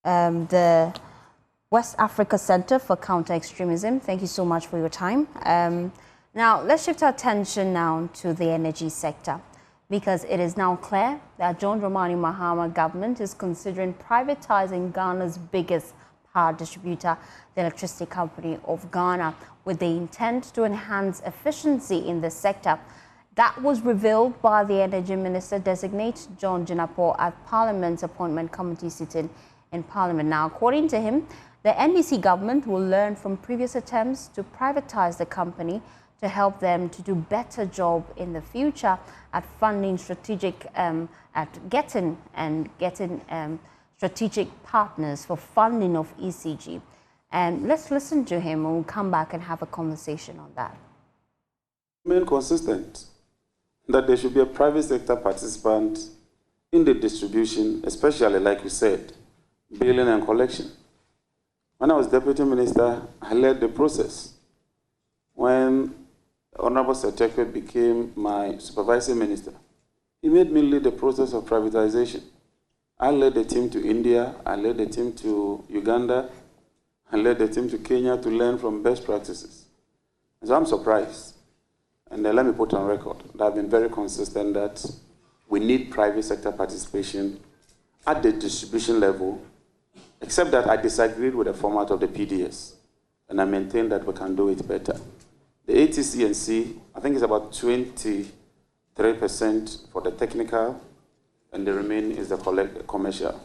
the West Africa Center for Counter-Extremism. Thank you so much for your time. Now, let's shift our attention now to the energy sector, because it is now clear that John Dramani Mahama government is considering privatizing Ghana's biggest power distributor, the Electricity Company of Ghana, with the intent to enhance efficiency in the sector. That was revealed by the Energy Minister designate John Jinapor at Parliament's appointment committee sitting in Parliament. Now, according to him, the NDC government will learn from previous attempts to privatize the company to help them to do better job in the future at funding strategic, getting strategic partners for funding of ECG. And let's listen to him and we'll come back and have a conversation on that. Remain consistent that there should be a private sector participant in the distribution, especially, like you said, billing and collection. When I was Deputy Minister, I led the process. When Honorable Secretary became my supervising minister, he made me lead the process of privatization. I led the team to India, I led the team to Uganda, I led the team to Kenya to learn from best practices. So I'm surprised. And let me put on record that I've been very consistent that we need private sector participation at the distribution level, except that I disagreed with the format of the PDS, and I maintain that we can do it better. The ATC&C, I think it's about 23% for the technical, and the remaining is the commercial,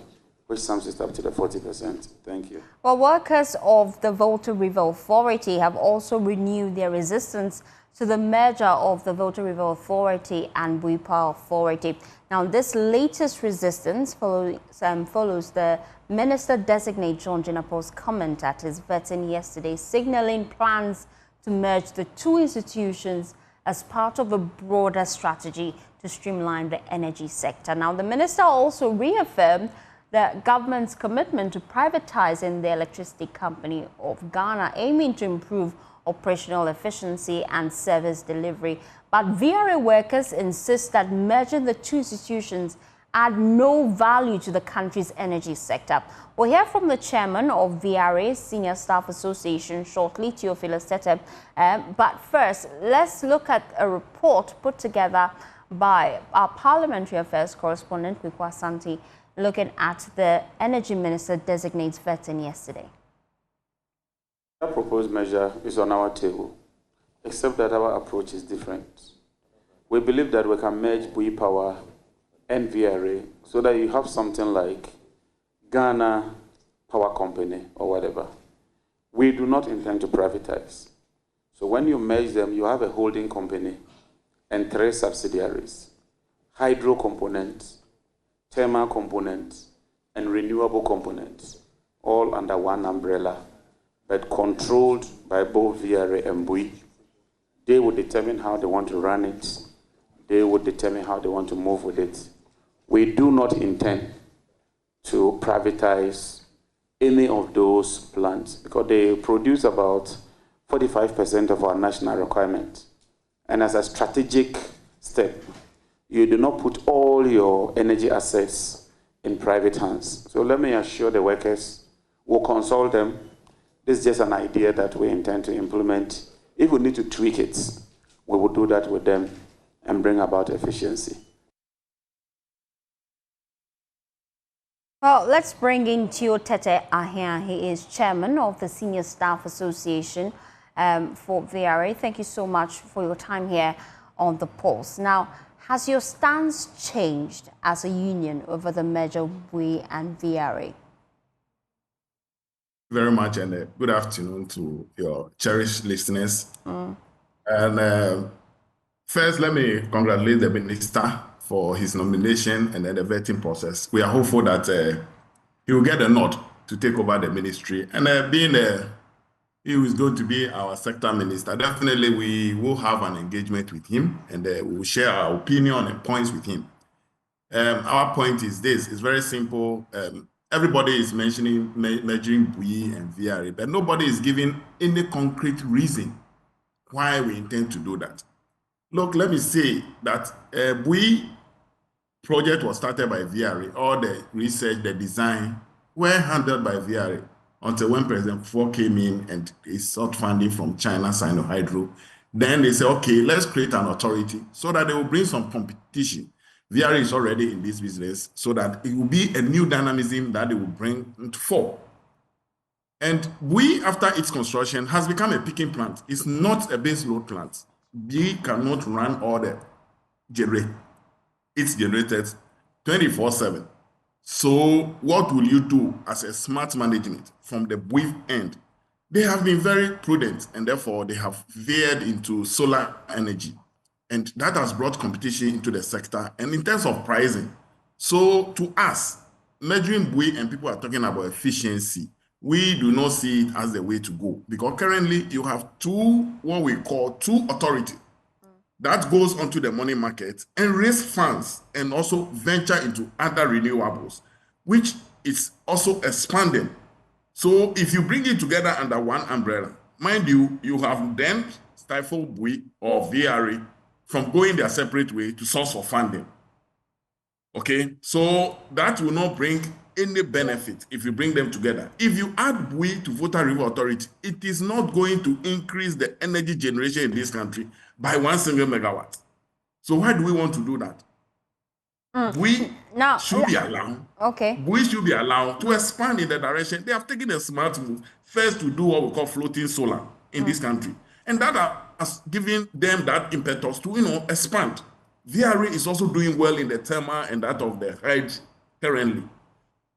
which sums it up to the 40%. Thank you. Well, workers of the Volta River Authority have also renewed their resistance to the merger of the Volta River Authority and VRA-BUI Authority. Now, this latest resistance follows the Minister-designate John Jinapor's comment at his vetting yesterday, signaling plans to merge the two institutions as part of a broader strategy to streamline the energy sector. Now, the minister also reaffirmed the government's commitment to privatizing the Electricity Company of Ghana, aiming to improve operational efficiency and service delivery. But VRA workers insist that merging the two institutions add no value to the country's energy sector. We'll hear from the chairman of VRA Senior Staff Association shortly, Theophilus Tete. But first, let's look at a report put together by our parliamentary affairs correspondent, Kwiku Asante, looking at the Energy Minister designate's vetting yesterday. The proposed measure is on our table, except that our approach is different. We believe that we can merge VRA-BUI Power and VRA so that you have something like Ghana Power Company or whatever. We do not intend to privatize. So when you merge them, you have a holding company and 3 subsidiaries: hydro components, thermal components, and renewable components, all under one umbrella, but controlled by both VRA and VRA-BUI. They will determine how they want to run it. They will determine how they want to move with it. We do not intend to privatize any of those plants because they produce about 45% of our national requirement. And as a strategic step, you do not put all your energy assets in private hands. So let me assure the workers, we'll consult them. This is just an idea that we intend to implement. If we need to tweak it, we will do that with them and bring about efficiency. Well, let's bring in Teo Tete Ahia. He is chairman of the Senior Staff Association for VRA. Thank you so much for your time here on The Pulse. Now, has your stance changed as a union over the merger of VRA and VRA? Very much, and good afternoon to your cherished listeners. And first, let me congratulate the minister for his nomination and then the vetting process. We are hopeful that he will get a nod to take over the ministry. And being he is going to be our sector minister, definitely we will have an engagement with him and we will share our opinion and points with him. Our point is this, it's very simple. Everybody is mentioning merging VRA and VRA, but nobody is giving any concrete reason why we intend to do that. Look, let me say that VRA project was started by VRA. All the research, the design were handled by VRA until when President Ford came in and he sought funding from China Sino-Hydro. Then they say, okay, let's create an authority so that they will bring some competition. VRA is already in this business, so that it will be a new dynamism that they will bring into force. And BUI, after its construction, has become a picking plant. It's not a base load plant. BUI cannot run all the it's generated 24/7. So what will you do as a smart management from the BUI end? They have been very prudent, and therefore they have veered into solar energy. And that has brought competition into the sector. And in terms of pricing, so to us, measuring BUI, and people are talking about efficiency, we do not see it as the way to go, because currently you have what we call two authorities that goes onto the money market and raise funds and also venture into other renewables, which is also expanding. So if you bring it together under one umbrella, mind you, you have then stifled BUI or VRA from going their separate way to source for funding. Okay, so that will not bring any benefit if you bring them together. If you add BUI to Volta River Authority, it is not going to increase the energy generation in this country by 1 single megawatt. So why do we want to do that? BUI should be allowed. Okay. BUI should be allowed to expand in the direction. They have taken a smart move first to do what we call floating solar in this country, and that has given them that impetus to expand. VRA is also doing well in the thermal and that of the hydro currently.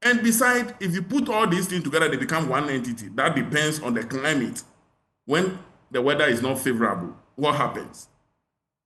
And besides, if you put all these things together, they become one entity. That depends on the climate. When the weather is not favorable, what happens?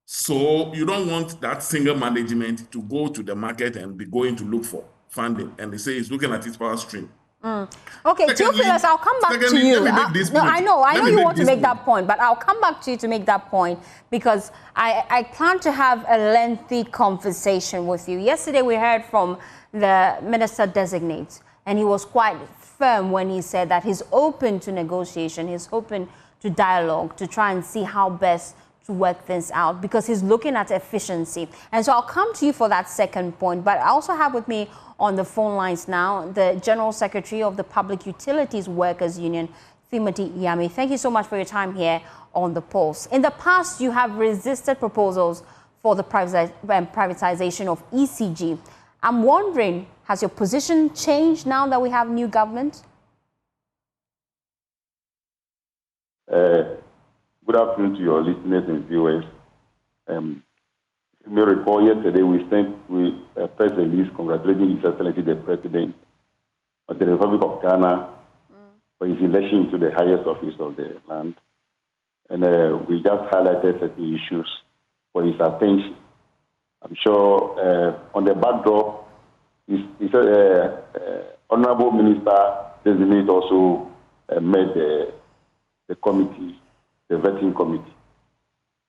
So you don't want that single management to go to the market and be going to look for funding. And they say it's looking at its power stream. Okay, Theophilus, I'll come back to you. I know you want to make that point, but I'll come back to you to make that point, because I plan to have a lengthy conversation with you. Yesterday we heard from the minister designate, and he was quite firm when he said that he's open to negotiation, he's open to dialogue to try and see how best to work things out, because he's looking at efficiency. And so I'll come to you for that second point, but I also have with me on the phone lines now the General Secretary of the Public Utilities Workers Union, Timothy Yami. Thank you so much for your time here on The Pulse. In the past, you have resisted proposals for the privatization of ECG. I'm wondering, has your position changed now that we have new government? Good afternoon to your listeners and viewers. You may recall yesterday we press release congratulating His Excellency the President of the Republic of Ghana for his election to the highest office of the land. And we just highlighted certain issues for his attention. I'm sure on the backdrop, his Honorable Minister Designate also met the committee, the vetting committee.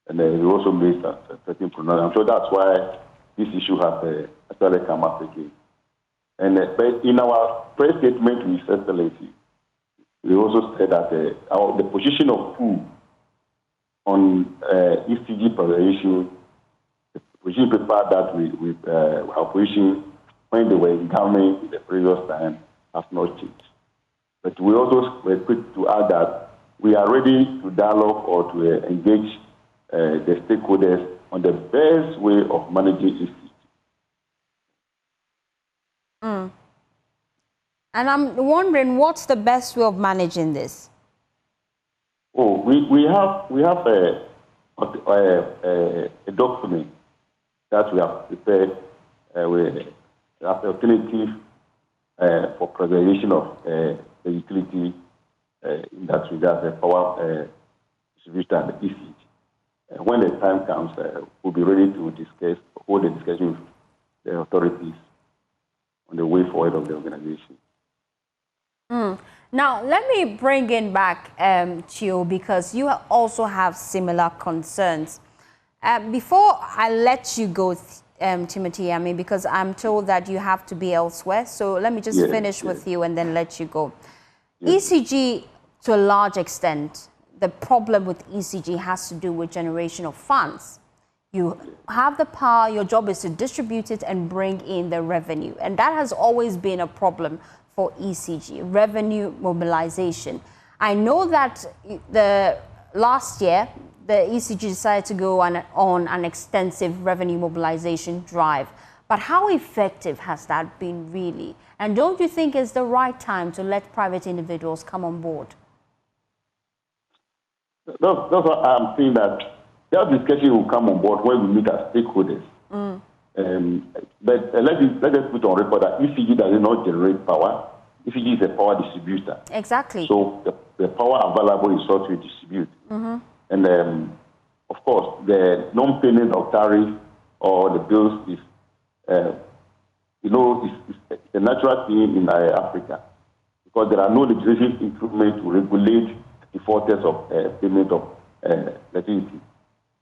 And he also made certain pronouncements. I'm sure that's why this issue has actually come up again. And but in our press statement with Excellency, we also said that the position of PUI on ECG preparation, the position paper that we were pushing when they were in government the previous time, has not changed. But we also were quick to add that we are ready to dialogue or to engage the stakeholders on the best way of managing ECG. And I'm wondering, what's the best way of managing this? Oh, we have a document that we have prepared with alternative for preservation of the utility in that regard, the power distribution and the ECG. When the time comes, we'll be ready to hold a discussion with the authorities on the way forward of the organization. Now, let me bring in back to you, because you also have similar concerns. Before I let you go, Timothy, because I'm told that you have to be elsewhere, so let me just finish with you and then let you go. ECG, to a large extent, the problem with ECG has to do with generation of funds. You have the power, your job is to distribute it and bring in the revenue. And that has always been a problem for ECG, revenue mobilization. I know that the last year, the ECG decided to go on an extensive revenue mobilization drive. But how effective has that been really? And don't you think it's the right time to let private individuals come on board? That's what I'm saying, that that discussion will come on board when we meet as stakeholders. But let us put on record that ECG does not generate power. ECG is a power distributor. Exactly. So the power available is what we distribute. And of course, the non-payment of tariff or the bills is, it's a natural thing in Africa, because there are no legislative instruments to regulate defaulters of payment of electricity.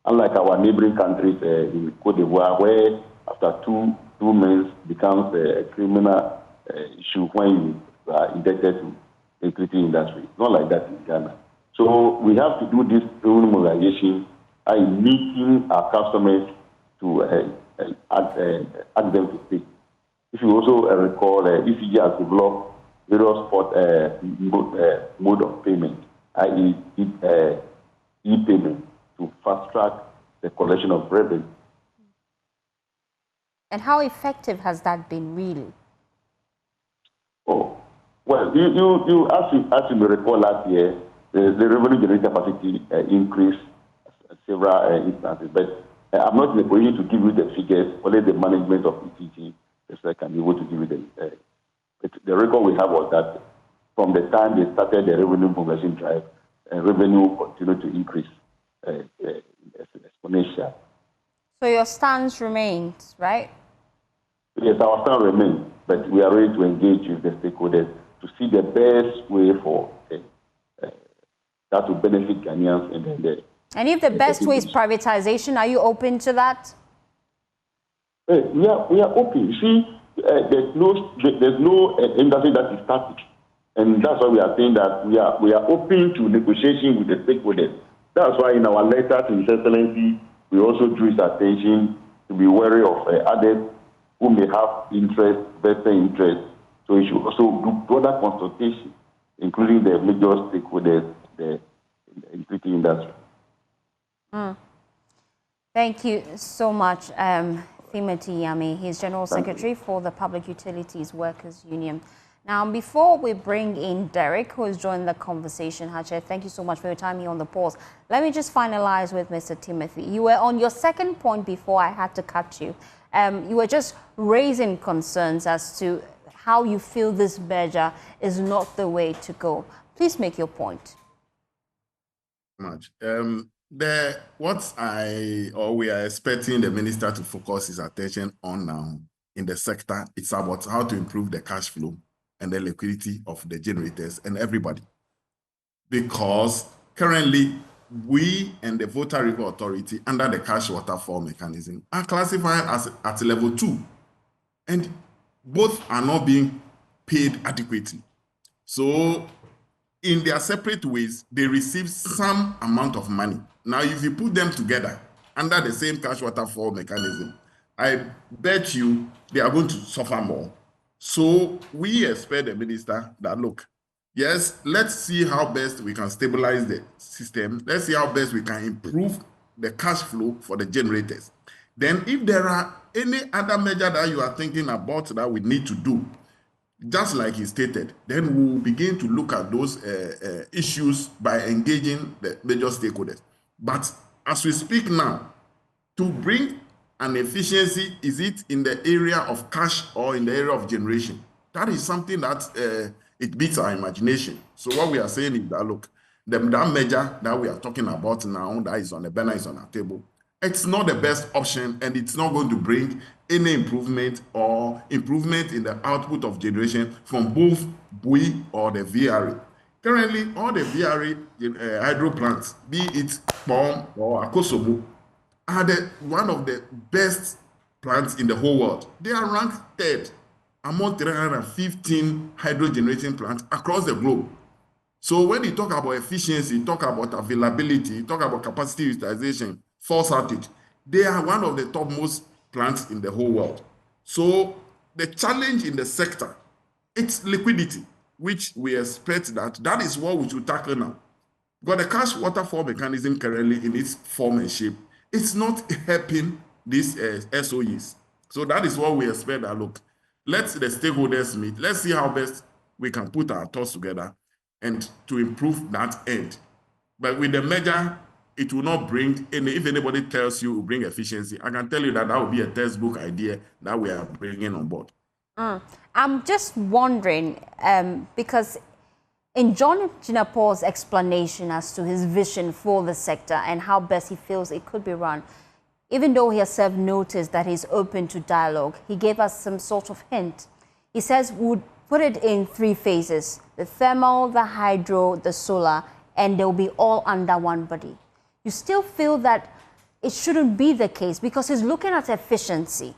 Unlike our neighboring countries in Côte d'Ivoire, where after two months becomes a criminal issue when you are indebted to the electricity industry. Not like that in Ghana. So we have to do this revenue mobilization and meeting our customers to ask them to pay. If you also recall, ECG has developed various mode of payment, i.e. e-payment, to fast-track the collection of revenue. And how effective has that been really? Oh, well, you as you may recall last year, the revenue generating capacity increased several instances, but I'm not in a position to give you the figures. Only the management of ECG can be able to give you the. The record we have was that from the time they started the revenue mobilization drive, revenue continued to increase exponentially. So your stance remains, right? Yes, our stance remains, but we are ready to engage with the stakeholders to see the best way for that to benefit Ghanaians and if the best way is privatization, are you open to that? We are open. You see, there's no industry that is static, and that's why we are saying that we are open to negotiation with the stakeholders. That's why in our letter to His Excellency, we also drew his attention to be wary of others who may have vested interest. So we should also do broader consultation, including the major stakeholders, the electricity industry. Thank you so much, Timothy Yami. He's General Secretary for the Public Utilities Workers Union. Now, before we bring in Derek, who has joined the conversation, Hache, thank you so much for your time here on the pause. Let me just finalize with Mr. Timothy. You were on your second point before I had to cut you. You were just raising concerns as to how you feel this merger is not the way to go. Please make your point. Much. What we are expecting the minister to focus his attention on now in the sector, it's about how to improve the cash flow and the liquidity of the generators and everybody. Because currently, we and the Volta River Authority under the cash waterfall mechanism are classified as at level 2. And both are not being paid adequately. So in their separate ways, they receive some amount of money. Now, if you put them together under the same cash waterfall mechanism, I bet you they are going to suffer more. So we expect the minister that, look, yes, let's see how best we can stabilize the system. Let's see how best we can improve the cash flow for the generators. Then if there are any other measure that you are thinking about that we need to do, just like he stated, then we will begin to look at those issues by engaging the major stakeholders. But as we speak now, to bring an efficiency, is it in the area of cash or in the area of generation? That is something that it beats our imagination. So what we are saying is that, look, that measure that we are talking about now, that is on the banner, is on our table, it's not the best option, and it's not going to bring any improvement in the output of generation from both BUI or the VRA. Currently, all the VRA hydro plants, be it POM or Akosobo, are one of the best plants in the whole world. They are ranked third among 315 hydro generating plants across the globe. So when you talk about efficiency, you talk about availability, you talk about capacity utilization, force outage, they are one of the topmost plants in the whole world. So the challenge in the sector It's liquidity, which we expect that is what we should tackle now. But the cash waterfall mechanism currently in its form and shape, it's not helping these SOEs. So that is what we expect that, look, let the stakeholders meet. Let's see how best we can put our thoughts together and to improve that end. But with the merger, it will not bring any, if anybody tells you it will bring efficiency, I can tell you that will be a textbook idea that we are bringing on board. I'm just wondering, because in John Jinapor's explanation as to his vision for the sector and how best he feels it could be run, even though he has served notice that he's open to dialogue, he gave us some sort of hint. He says we would put it in 3 phases: the thermal, the hydro, the solar, and they'll be all under one body. You still feel that it shouldn't be the case because he's looking at efficiency.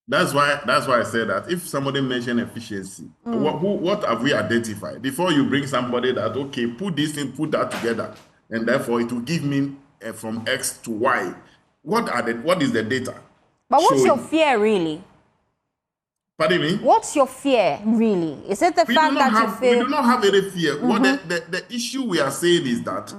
That's why I said that if somebody mentioned efficiency, what have we identified? Before you bring somebody that, okay, put this in, put that together, and therefore it will give me from X to Y. What is the data? But what's your fear really? Pardon me? What's your fear really? Is it the fact that you feel... We do not have any fear. What the issue we are saying is that,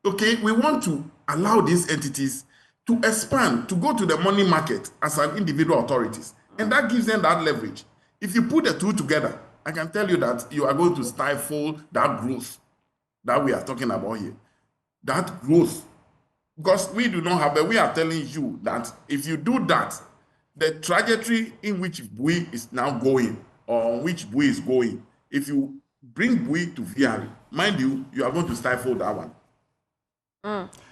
okay, we want to allow these entities to expand, to go to the money market as an individual authorities. And that gives them that leverage. If you put the two together, I can tell you that you are going to stifle that growth that we are talking about here. That growth. Because we do not have, but we are telling you that if you do that, the trajectory in which BUI is now going, or on which BUI is going, if you bring BUI to VRA, mind you, you are going to stifle that one.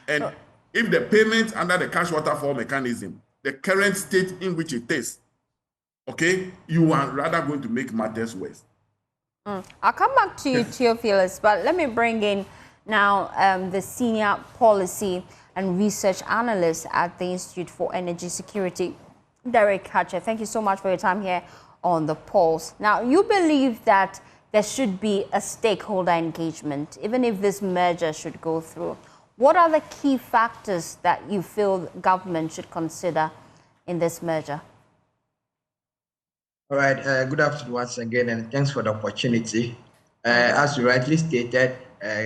And if the payment under the cash waterfall mechanism, the current state in which it is, okay, you are rather going to make matters worse. I'll come back to you, Theophilus, but let me bring in now the Senior Policy and Research Analyst at the Institute for Energy Security, Derek Hatcher. Thank you so much for your time here on The Pulse. Now, you believe that there should be a stakeholder engagement, even if this merger should go through. What are the key factors that you feel government should consider in this merger? All right. Good afternoon once again, and thanks for the opportunity. As you rightly stated,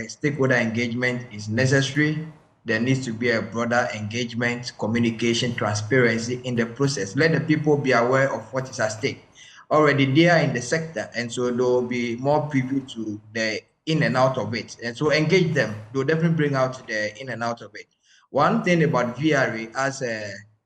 stakeholder engagement is necessary. There needs to be a broader engagement, communication, transparency in the process. Let the people be aware of what is at stake. Already they are in the sector, and so they'll be more privy to the in and out of it. And so engage them. They'll definitely bring out the in and out of it. One thing about VRA, as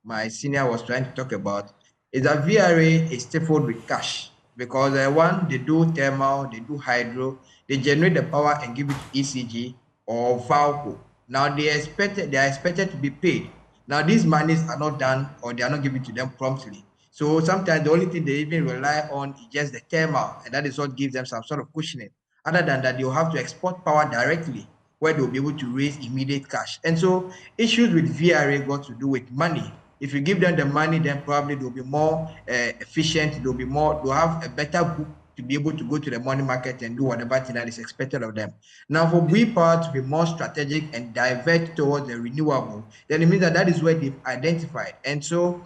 my senior was trying to talk about, is that VRA is stifled with cash. Because one, they do thermal, they do hydro, they generate the power and give it to ECG or VALCO. Now they are expected to be paid. Now these monies are not done, or they are not given to them promptly. So sometimes the only thing they even rely on is just the thermal, and that is what gives them some sort of cushioning. Other than that, they'll have to export power directly, where they'll be able to raise immediate cash. And so issues with VRA got to do with money. If you give them the money, then probably they'll be more efficient. They'll have a better book to be able to go to the money market and do whatever thing that is expected of them. Now, for BUI Power to be more strategic and divert towards the renewable, then it means that is where they've identified. And so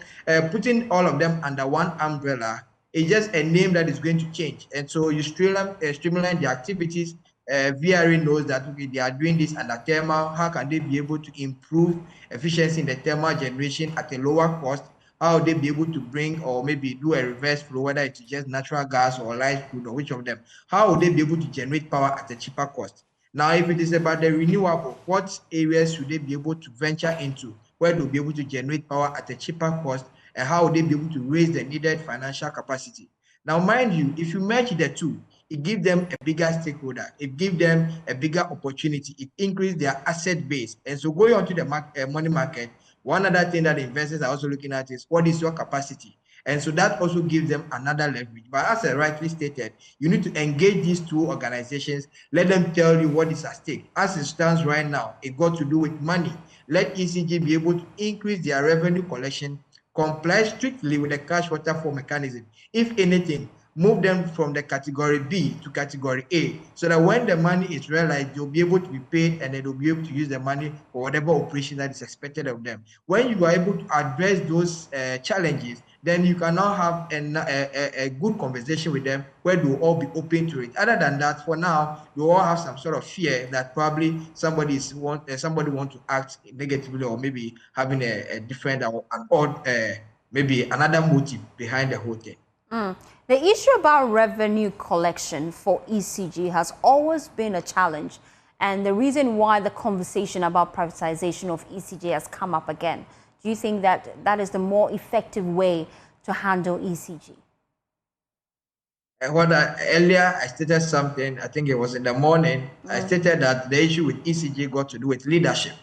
putting all of them under one umbrella is just a name that is going to change. And so you streamline the activities. VRA knows that, okay, they are doing this under thermal. How can they be able to improve efficiency in the thermal generation at a lower cost? How would they be able to bring or maybe do a reverse flow, whether it's just natural gas or light crude or which of them? How would they be able to generate power at a cheaper cost? Now, if it is about the renewable, what areas should they be able to venture into where they'll be able to generate power at a cheaper cost, and how would they be able to raise the needed financial capacity? Now, mind you, if you merge the two, it gives them a bigger stakeholder. It gives them a bigger opportunity. It increases their asset base. And so going on to the money market, one other thing that investors are also looking at is what is your capacity? And so that also gives them another leverage. But as I rightly stated, you need to engage these two organizations. Let them tell you what is at stake. As it stands right now, it got to do with money. Let ECG be able to increase their revenue collection, comply strictly with the cash waterfall mechanism. If anything, move them from the category B to category A, so that when the money is realized, they'll be able to be paid, and then they'll be able to use the money for whatever operation that is expected of them. When you are able to address those challenges, then you can now have a good conversation with them where they'll all be open to it. Other than that, for now, you all have some sort of fear that probably somebody want to act negatively, or maybe having a different or an odd maybe another motive behind the whole thing. The issue about revenue collection for ECG has always been a challenge, and the reason why the conversation about privatization of ECG has come up again. Do you think that that is the more effective way to handle ECG? Earlier I stated something, I think it was in the morning, I stated that the issue with ECG got to do with leadership.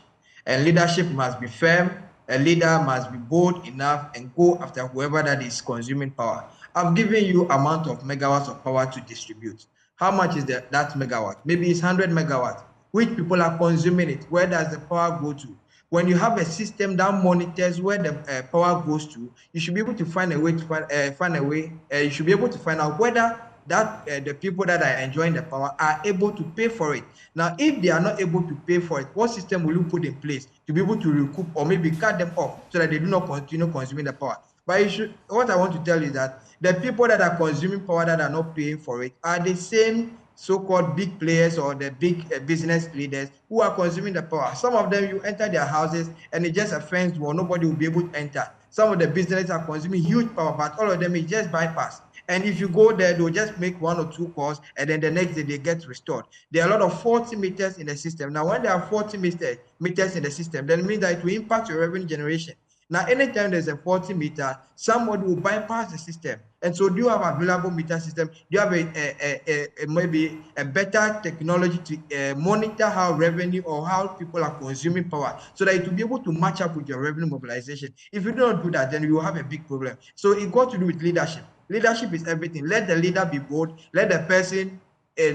And leadership must be firm, a leader must be bold enough and go after whoever that is consuming power. I've given you amount of megawatts of power to distribute. How much is that megawatt? Maybe it's 100 megawatts. Which people are consuming it? Where does the power go to? When you have a system that monitors where the power goes to, you should be able to find a way to you should be able to find out whether that the people that are enjoying the power are able to pay for it. Now, if they are not able to pay for it, what system will you put in place to be able to recoup or maybe cut them off so that they do not continue consuming the power? But what I want to tell you is that the people that are consuming power that are not paying for it are the same so-called big players or the big business leaders who are consuming the power. Some of them, you enter their houses and it's just a fence wall, nobody will be able to enter. Some of the businesses are consuming huge power, but all of them is just bypass. And if you go there, they'll just make 1 or 2 calls, and then the next day they get restored. There are a lot of faulty meters in the system. Now, when there are faulty meters in the system, then it means that it will impact your revenue generation. Now, anytime there's a faulty meter, somebody will bypass the system. And so, do you have a available meter system? Do you have maybe a better technology to monitor how revenue or how people are consuming power so that it will be able to match up with your revenue mobilization? If you don't do that, then you will have a big problem. So, it got to do with leadership. Leadership is everything. Let the leader be bold. Let the person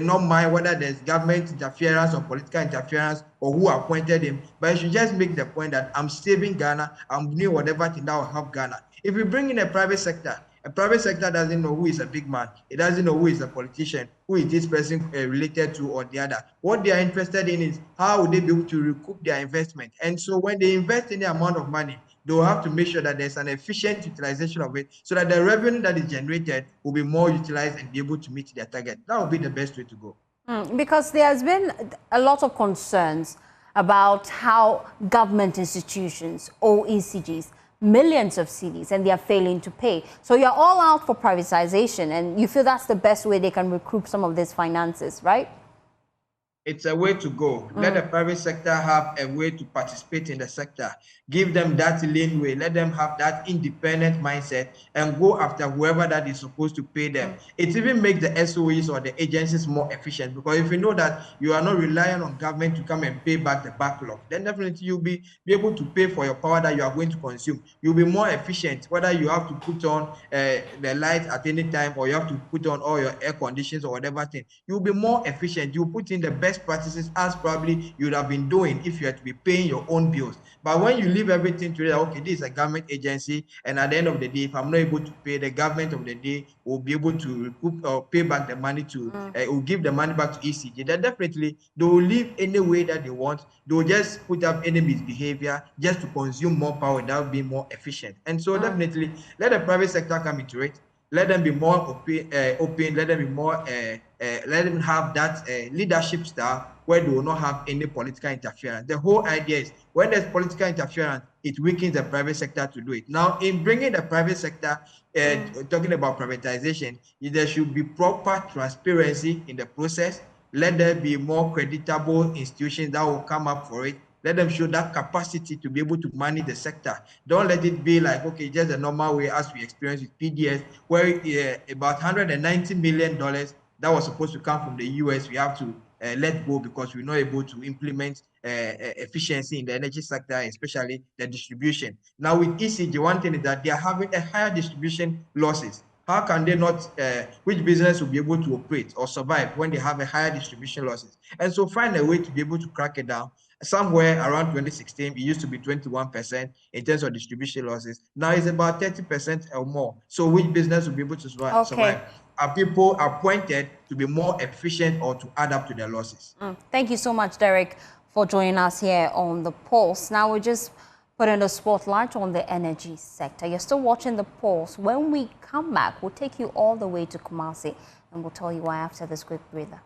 not mind whether there's government interference or political interference or who appointed him, but you should just make the point that I'm saving Ghana, I'm doing whatever thing that will help Ghana. If you bring in a private sector doesn't know who is a big man, it doesn't know who is a politician, who is this person related to or the other. What they are interested in is how would they be able to recoup their investment. And so when they invest any amount of money, they will have to make sure that there's an efficient utilization of it so that the revenue that is generated will be more utilized and be able to meet their target. That would be the best way to go. Because there has been a lot of concerns about how government institutions owe ECGs millions of cedis and they are failing to pay. So you're all out for privatization and you feel that's the best way they can recoup some of these finances, right? It's a way to go. Let the private sector have a way to participate in the sector. Give them that leeway. Let them have that independent mindset and go after whoever that is supposed to pay them. It even makes the SOEs or the agencies more efficient, because if you know that you are not relying on government to come and pay back the backlog, then definitely you'll be able to pay for your power that you are going to consume. You'll be more efficient, whether you have to put on the light at any time or you have to put on all your air conditions or whatever thing. You'll be more efficient. You put in the best practices as probably you would have been doing if you had to be paying your own bills. But when you leave everything to that, okay, this is a government agency, and at the end of the day, if I'm not able to pay, the government of the day will be able to recoup or pay back the money to, will give the money back to ECG. Then definitely they will live any way that they want. They will just put up any misbehavior just to consume more power without being more efficient. And so definitely let the private sector come into it. Let them be more open. Let them be more. Let them have that leadership style where they will not have any political interference. The whole idea is when there's political interference, it weakens the private sector to do it. Now, in bringing the private sector, talking about privatization, there should be proper transparency in the process. Let there be more creditable institutions that will come up for it. Let them show that capacity to be able to manage the sector. Don't let it be like, okay, just a normal way as we experience with PDS, where about $190 million that was supposed to come from the US, we have to let go because we're not able to implement efficiency in the energy sector, especially the distribution. Now with ECG, one thing is that they are having a higher distribution losses. How can they not, which business will be able to operate or survive when they have a higher distribution losses? And so find a way to be able to crack it down. Somewhere around 2016, it used to be 21% in terms of distribution losses. Now it's about 30% or more. So which business will be able to survive? Are people appointed to be more efficient or to add up to their losses? Thank you so much, Derek, for joining us here on The Pulse. Now we're just Putting the spotlight on the energy sector. You're still watching The Pulse. When we come back, we'll take you all the way to Kumasi and we'll tell you why after this quick breather.